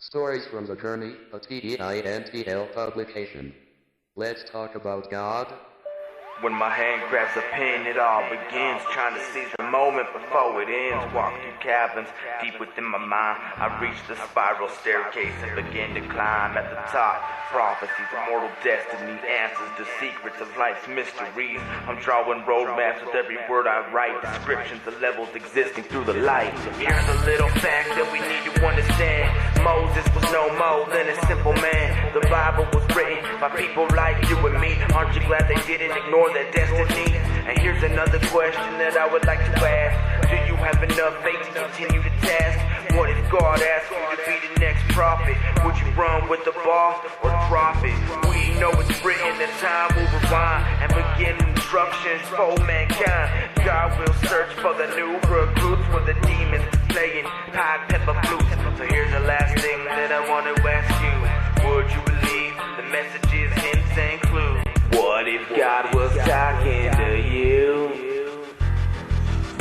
Stories from the Journey, a TEINTL publication. Let's talk about God. When my hand grabs a pen, it all begins. Trying to seize the moment before it ends. Walk through caverns deep within my mind. I reach the spiral staircase and begin to climb. At the top, prophecies, immortal destiny, answers, the secrets of life's mysteries. I'm drawing roadmaps with every word I write. Descriptions of levels existing through the light. Here's a little fact that we need to understand. Moses was no more than a simple man. The Bible was written by people like you and me. Aren't you glad they didn't ignore their destiny? And here's another question that I would like to ask. Do you have enough faith to continue the task? What if God asked you to be the next prophet? Would you run with the boss or drop it? We know it's written that time will rewind and begin instructions for mankind. God will search for the new recruits, for the demons playing hot pepper flutes. So here's the last thing that I want to ask you. Would you believe the messages, hints, and clues? What if God was talking to you?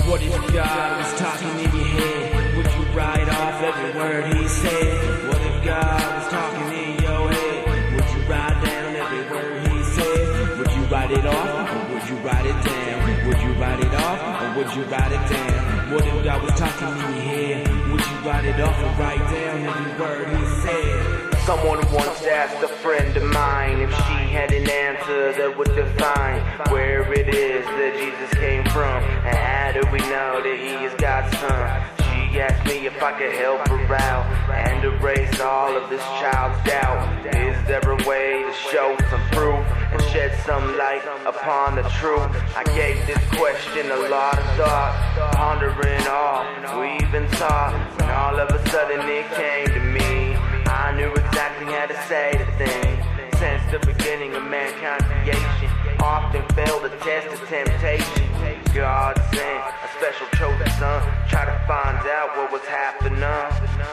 What if God was talking in your head? Would you write off every word he said? What if God was talking in your head? Would you write down every word he said? Would you write it off or would you write it down? Would you write it off or would you write it down? What if God was talking in your head? Would you write it off or write down every word he said? Someone once asked a friend of mine if she had an answer that would define where it is that Jesus came from, and how do we know that he is God's son? She asked me if I could help her out and erase all of this child's doubt. Is there a way to show some proof and shed some light upon the truth? I gave this question a lot of thought, pondering all we've been taught, and all of a sudden it came to me. I knew exactly how to say the thing. Since the beginning of mankind's creation, often failed the test of temptation. God sent a special chosen son, try to find out what was happening.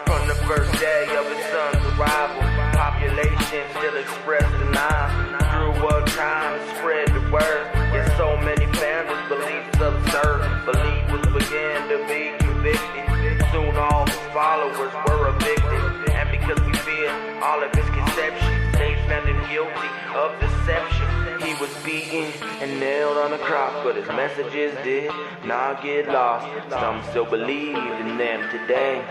From the first day of his son's arrival, population still expressed denial. Grew up trying to spread the word, yet so many families beliefs absurd. Believers began to be convicted. Soon all his followers were evicted, and because we feared all of his conception, they found him guilty of deception. He was beaten and nailed on the cross, but his messages did not get lost. Some still believe in them today.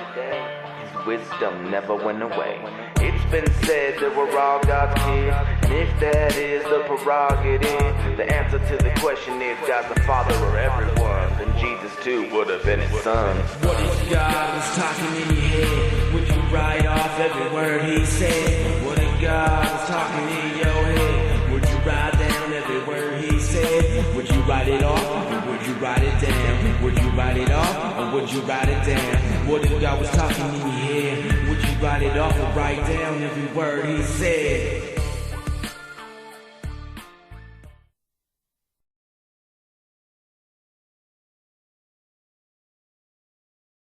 His wisdom never went away. It's been said that we're all God's kids, and if that is the prerogative, the answer to the question is God's the father of everyone, then Jesus too would have been his son. What if God was talking in your head? Would you write off every word he said? What if God was talking in your head? Would you write down every word he said? Would you write it off or would you write it down? Would you write it off or would you write it down? What if God was talking in your head? Would you write it off or write down every word he said?